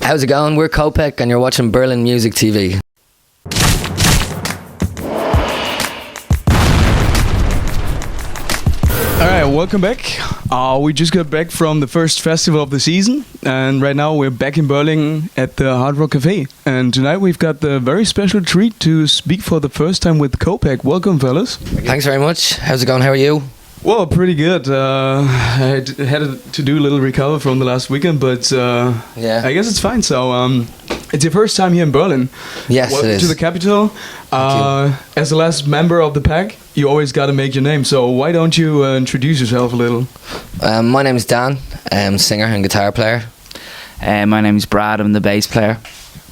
How's it going? We're Kopek and you're watching Berlin Music TV. Alright, welcome back. We just got back from the first festival of the season, and right now we're back in Berlin at the Hard Rock Cafe. And tonight we've got the very special treat to speak for the first time with Kopek. Welcome, fellas. Thanks very much. How's it going? How are you? Well, pretty good. I had to do a little recover from the last weekend, but Yeah. I guess it's fine. So it's your first time here in Berlin. Yes, Welcome it is. to the capital. As the last member of the pack, you always got to make your name. So why don't you introduce yourself a little? My name is Dan. I'm singer and guitar player. My name's Brad, I'm the bass player.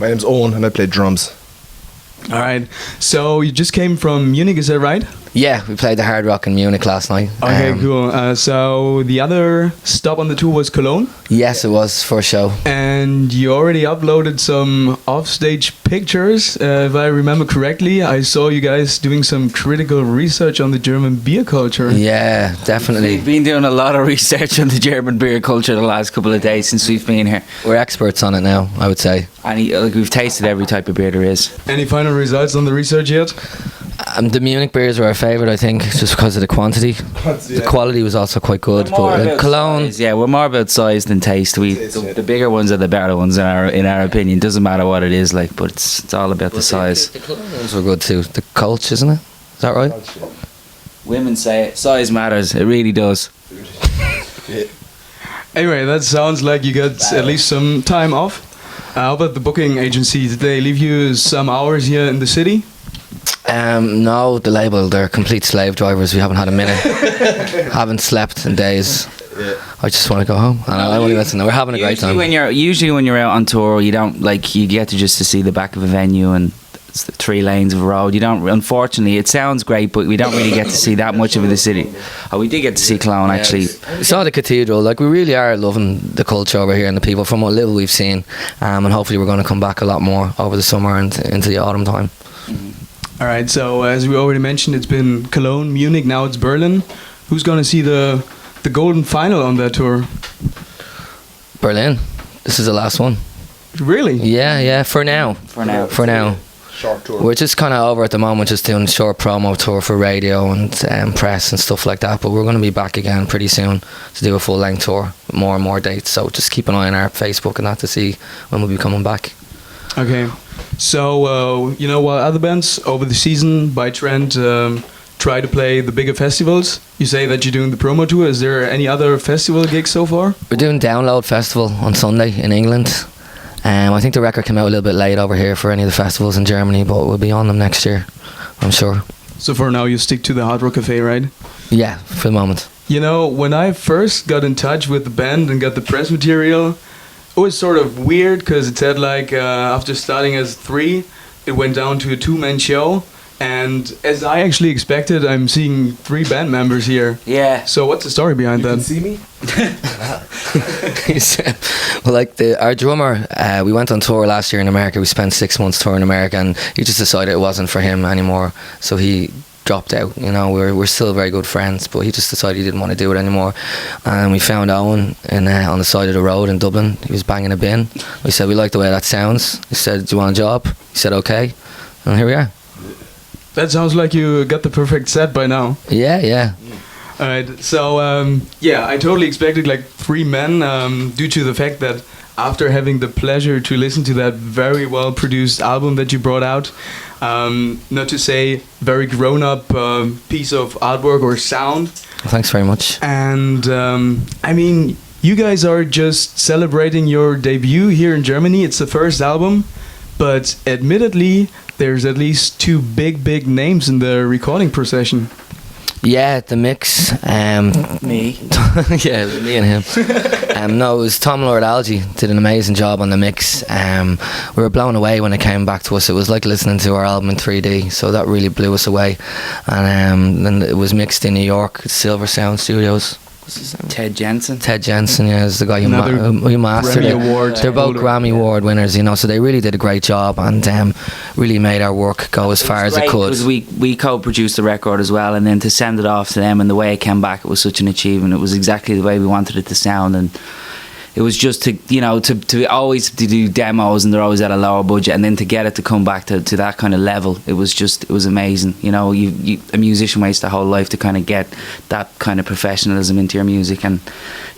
My name's Owen and I play drums. All right. So you just came from Munich, is that right? Yeah, we played the Hard Rock in Munich last night. Okay, cool. So the other stop on the tour was Cologne, Yes, it was for a show. and you already uploaded some offstage pictures. If I remember correctly, I saw you guys doing some critical research on the German beer culture. Yeah, definitely. We've been doing a lot of research on the German beer culture the last couple of days since we've been here. We're experts on it now, I would say. And we've tasted every type of beer there is. Any final results on the research yet? The Munich beers were our favourite, I think, just because of the quantity. The quality was also quite good. But Cologne, Yeah, we're more about size than taste. The bigger ones are the better ones in our opinion. Doesn't matter what it is like, but it's all about the size. the Cologne ones were good too. The Colch, isn't it? Is that right? Women say it, size matters. It really does. Anyway, that sounds like you got at least some time off. How about the booking agency? Did they leave you some hours here in the city? No, the label, they're complete slave drivers. We haven't had a minute. Haven't slept in days. I just want to go home. And I only listen. We're having a great time. Usually when you're out on tour, you don't you get to just to see the back of a venue and it's the 3 lanes of road. You don't. Unfortunately, it sounds great, but we don't really get to see that much of the city. Oh, we did get to see Cologne actually. We saw the cathedral. Like, we really are loving the culture over here and the people from what little we've seen. And hopefully we're going to come back a lot more over the summer and into the autumn time. All right, so as we already mentioned, it's been Cologne, Munich, now it's Berlin. Who's going to see the golden final on that tour? Berlin. This is the last one. Really? Yeah, for now. For now. For now. Short tour. We're just kind of over at the moment, just doing a short promo tour for radio and press and stuff like that. But we're going to be back again pretty soon to do a full length tour with more and more dates. So just keep an eye on our Facebook and that to see when we'll be coming back. Okay. So, while other bands over the season, by trend, try to play the bigger festivals, you say that you're doing the promo tour. Is there any other festival gigs so far? We're doing Download Festival on Sunday in England. I think the record came out a little bit late over here for any of the festivals in Germany, but we'll be on them next year, I'm sure. So for now, you stick to the Hard Rock Cafe, right? Yeah, for the moment. When I first got in touch with the band and got the press material, it was sort of weird because it said after starting as 3, it went down to a 2-man show. And as I actually expected, I'm seeing 3 band members here. Yeah. So what's the story behind that? You can see me? Well, our drummer, we went on tour last year in America. We spent 6 months touring America, and he just decided it wasn't for him anymore. So he dropped out. We're still very good friends, but he just decided he didn't want to do it anymore. And we found Owen on the side of the road in Dublin. He was banging a bin. We said, we like the way that sounds. He said, do you want a job? He said, okay. And here we are. That sounds like you got the perfect set by now. Yeah. Alright, so I totally expected 3 men due to the fact that after having the pleasure to listen to that very well produced album that you brought out, not to say very grown up piece of artwork or sound. Thanks very much. And you guys are just celebrating your debut here in Germany. It's the first album, but admittedly, there's at least 2 big names in the recording procession. Yeah, the mix. Me. Yeah, me and him. No, it was Tom Lord Algie did an amazing job on the mix. We were blown away when it came back to us. It was like listening to our album in 3D, so that really blew us away. And then it was mixed in New York, Silver Sound Studios. Ted Jensen. Ted Jensen, yeah, is the guy who mastered it. Award They're both holder. Grammy Award winners, so they really did a great job and really made our work go as far as it could. Because we co-produced the record as well, and then to send it off to them and the way it came back, it was such an achievement. It was exactly the way we wanted it to sound, and it was just to always to do demos, and they're always at a lower budget, and then to get it to come back to that kind of level, it was amazing. A musician wastes their whole life to kind of get that kind of professionalism into your music, and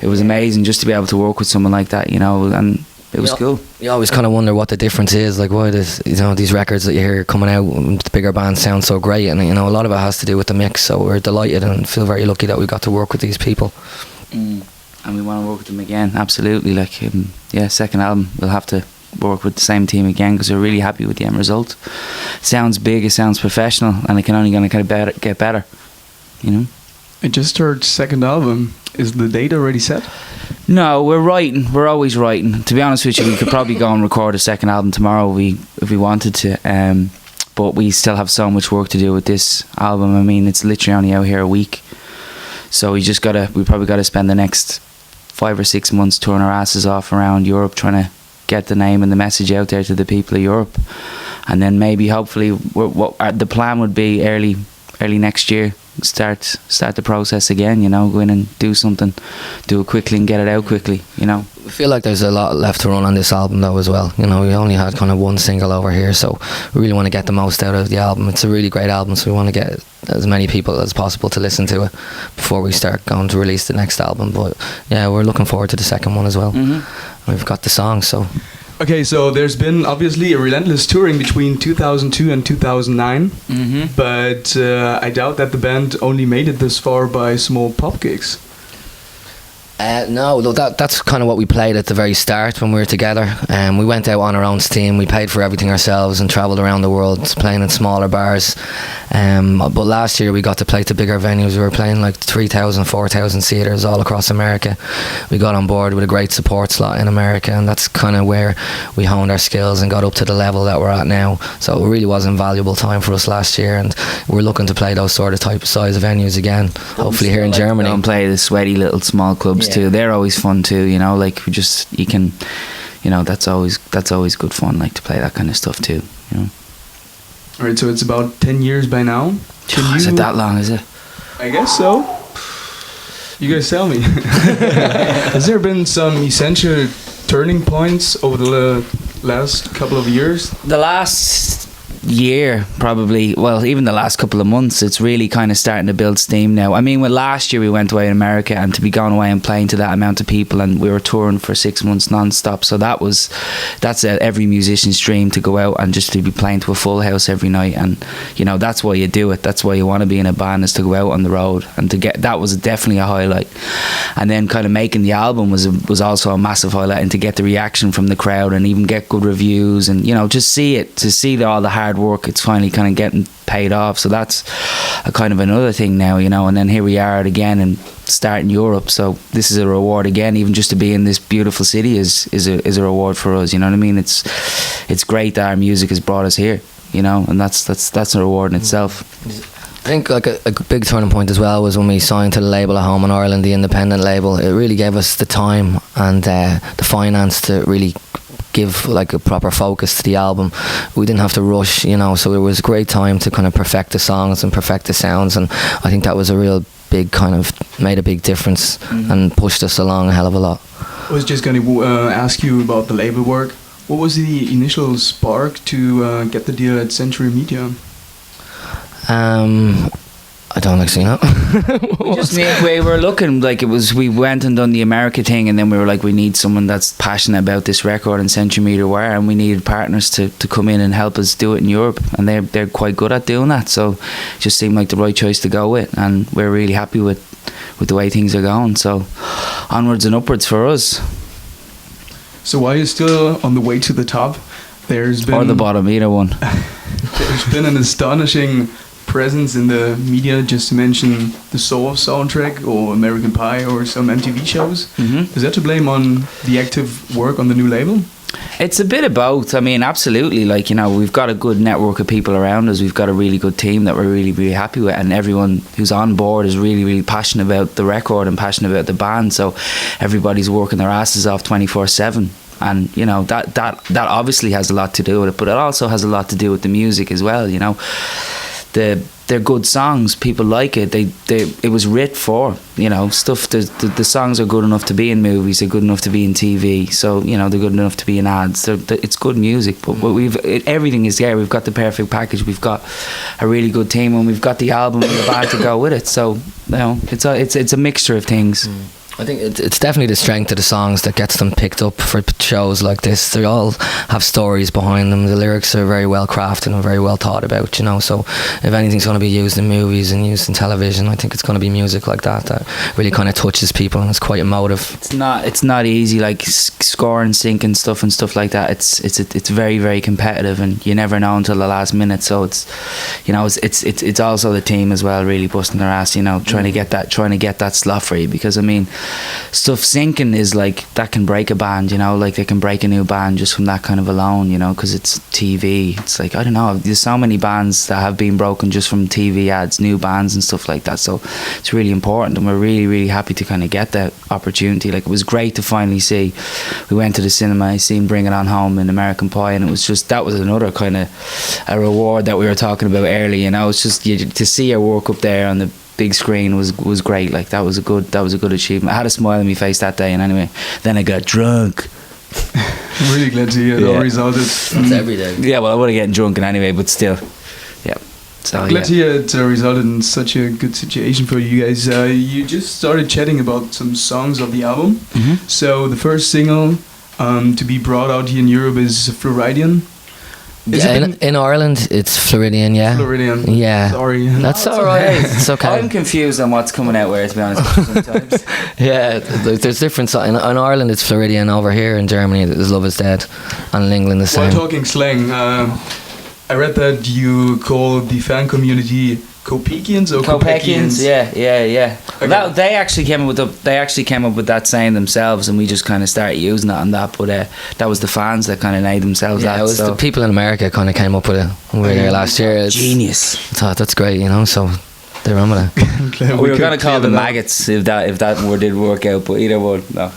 it was amazing just to be able to work with someone like that, and it was cool. You always kind of wonder what the difference is, like why does these records that you hear coming out, the bigger bands sound so great, and a lot of it has to do with the mix. So we're delighted and feel very lucky that we got to work with these people. And we want to work with them again, absolutely. Second album we'll have to work with the same team again, because we're really happy with the end result. It sounds big, it sounds professional, and it can only going to get better. I just heard second album. Is the date already set? No, we're writing. We're always writing. To be honest with you, we could probably go and record a second album tomorrow if we wanted to. But we still have so much work to do with this album. I mean, it's literally only out here a week. So we probably got to spend the next 5 or 6 months touring our asses off around Europe, trying to get the name and the message out there to the people of Europe. And then maybe, hopefully, the plan would be early next year, start the process again, go in and do something, do it quickly and get it out quickly, We feel like there's a lot left to run on this album though as well. We only had kind of one single over here, so we really want to get the most out of the album. It's a really great album, so we want to get as many people as possible to listen to it before we start going to release the next album. But yeah, we're looking forward to the second one as well. We've got the songs, so... Okay, so there's been obviously a relentless touring between 2002 and 2009, but I doubt that the band only made it this far by small pub gigs. No, that's kind of what we played at the very start when we were together. We went out on our own steam, we paid for everything ourselves and travelled around the world playing in smaller bars. But last year we got to play to bigger venues. We were playing like 3,000, 4,000 theatres all across America. We got on board with a great support slot in America, and that's kind of where we honed our skills and got up to the level that we're at now. So it really was invaluable time for us last year, and we're looking to play those sort of type of size venues again, hopefully here in Germany. And play the sweaty little small clubs too. They're always fun too, that's always good fun, like to play that kind of stuff too, Alright, so it's about 10 years by now. Is it that long, is it? I guess so. You guys tell me. Has there been some essential turning points over the last couple of years? The last year, probably, well, even the last couple of months, it's really kind of starting to build steam now. I mean, last year we went away in America, and to be going away and playing to that amount of people, and we were touring for 6 months non-stop, so that's every musician's dream, to go out and just to be playing to a full house every night. And that's why you do it, that's why you want to be in a band, is to go out on the road, and that was definitely a highlight. And then kind of making the album was also a massive highlight, and to get the reaction from the crowd and even get good reviews, and just see all the hard work, it's finally kind of getting paid off. So that's a kind of another thing now, and then here we are again and starting Europe. So this is a reward again, even just to be in this beautiful city is a reward for us. You know what I mean? It's great that our music has brought us here, and that's a reward in itself. I think like a big turning point as well was when we signed to the label at home in Ireland, the independent label. It really gave us the time and the finance to really give like a proper focus to the album. We didn't have to rush, so it was a great time to kind of perfect the songs and perfect the sounds, and I think that was a real big kind of made a big difference and pushed us along a hell of a lot. I was just going to ask you about the label work. What was the initial spark to get the deal at Century Media? I don't actually know. We were looking, we went and done the America thing, and then we were like, we need someone that's passionate about this record, and Century Media were, and we needed partners to come in and help us do it in Europe, and they're quite good at doing that, so it just seemed like the right choice to go with, and we're really happy with the way things are going, so onwards and upwards for us. So while you're still on the way to the top, there's been... Or the bottom, either one. There's been an astonishing presence in the media, just to mention the Soul soundtrack or American Pie or some MTV shows. Is that to blame on the active work on the new label? It's a bit of both. I mean, absolutely. We've got a good network of people around us. We've got a really good team that we're really, really happy with, and everyone who's on board is really, really passionate about the record and passionate about the band. So everybody's working their asses off 24/7. And that obviously has a lot to do with it, but it also has a lot to do with the music as well. The they're good songs. People like it. It was writ for, you know, stuff. The songs are good enough to be in movies. They're good enough to be in TV. So, you know, they're good enough to be in ads. It's good music. But everything is there. We've got the perfect package. We've got a really good team, and we've got the album and the band to go with it. So, you know, it's a mixture of things. I think it's definitely the strength of the songs that gets them picked up for shows like this. They all have stories behind them. The lyrics are very well crafted and very well thought about, you know. So if anything's going to be used in movies and used in television, I think it's going to be music like that really kind of touches people, and it's quite emotive. It's not easy, like scoring, syncing stuff and stuff like that. It's very, very competitive, and you never know until the last minute. So it's, you know, it's also the team as well, really busting their ass, you know, trying to get that slot for you, because I mean, stuff syncing is like, that can break a band, you know, like they can break a new band just from that kind of alone, you know, because it's TV. It's like, I don't know, there's so many bands that have been broken just from TV ads, new bands and stuff like that. So it's really important, and we're really, really happy to kind of get that opportunity. Like, it was great to finally see. We went to the cinema, I seen Bring It On Home in American Pie, and it was just, that was another kind of a reward that we were talking about earlier, you know. It's just to see our work up there on the big screen was great. Like, that was a good achievement. I had a smile on my face that day, and anyway, then I got drunk. Really glad to hear it all resulted. It's every day. Yeah, well, I would have gotten drunk anyway, but still, yeah. So Glad to hear it resulted in such a good situation for you guys. You just started chatting about some songs of the album. Mm-hmm. So the first single to be brought out here in Europe is Floridian. Yeah, in Ireland it's Floridian, yeah. Floridian. Yeah. Sorry. That's alright. It's okay. I'm confused on what's coming out where, to be honest, sometimes. Yeah, there's different. In Ireland it's Floridian. Over here in Germany there's Love Is Dead, and in England the same. While talking slang, I read that you call the fan community Kopekians or Kopekians. Yeah. Okay. That, they actually came up with that saying themselves, and we just kind of started using it on that. But that was the fans that kind of named themselves that. Yeah, it was the people in America kind of came up with it. We were there last year. It's genius. I thought that's great, you know. So they run with it. We were going to call them maggots if that word did work out, but either one, no.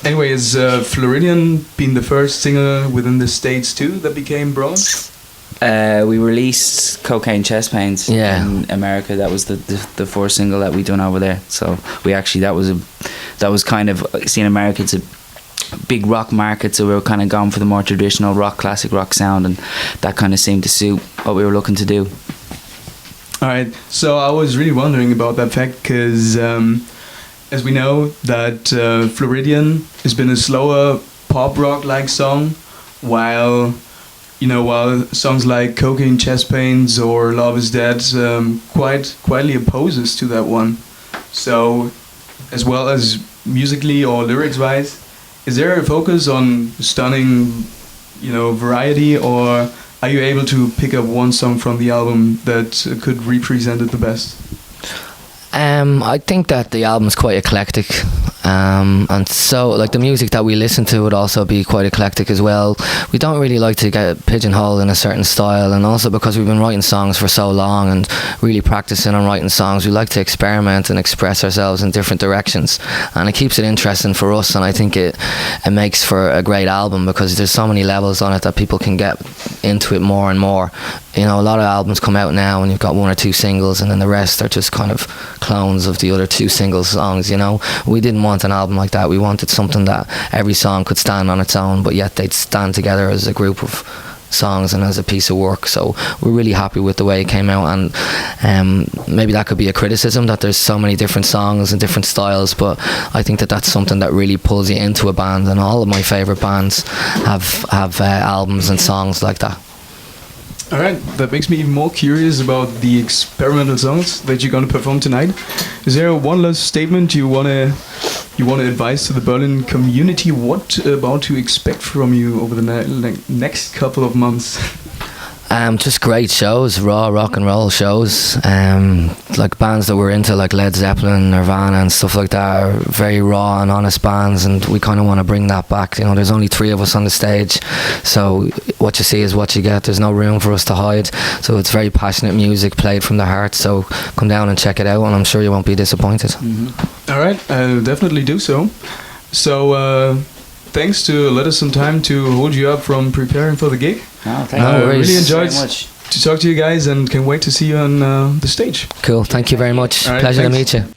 Anyway, is Floridian been the first single within the States too that became broad? We released Cocaine Chest Pains in America. That was the first single that we done over there. So we actually, that was kind of, see, in America it's a big rock market, so we were kind of going for the more traditional rock, classic rock sound, and that kind of seemed to suit what we were looking to do. Alright, so I was really wondering about that fact, because as we know that Floridian has been a slower pop rock like song, while songs like Cocaine Chest Pains or Love Is Dead quietly opposes to that one. So, as well as musically or lyrics wise, is there a focus on stunning, variety, or are you able to pick up one song from the album that could represent it the best? I think that the album's quite eclectic, and so like the music that we listen to would also be quite eclectic as well. We don't really like to get pigeonholed in a certain style, and also because we've been writing songs for so long and really practicing on writing songs, we like to experiment and express ourselves in different directions, and it keeps it interesting for us, and I think it makes for a great album because there's so many levels on it that people can get into it more and more. A lot of albums come out now and you've got one or two singles, and then the rest are just kind of clones of the other two single songs. We didn't want an album like that. We wanted something that every song could stand on its own, but yet they'd stand together as a group of songs and as a piece of work. So we're really happy with the way it came out, and maybe that could be a criticism that there's so many different songs and different styles, but I think that that's something that really pulls you into a band, and all of my favourite bands have albums and songs like that. Alright, that makes me even more curious about the experimental songs that you're going to perform tonight. Is there one last statement you want to advise to the Berlin community? What about to expect from you over the next couple of months? Just great shows, raw rock and roll shows. Like bands that we're into, like Led Zeppelin, Nirvana and stuff like that, are very raw and honest bands, and we kind of want to bring that back. There's only 3 of us on the stage, so what you see is what you get. There's no room for us to hide, so it's very passionate music played from the heart. So come down and check it out, and I'm sure you won't be disappointed. Mm-hmm. Alright, I'll definitely do so. So thanks to let us some time to hold you up from preparing for the gig. No, thank you. Really enjoyed to talk to you guys, and can wait to see you on the stage. Cool. Thank you very much. All right, Pleasure thanks. to meet you.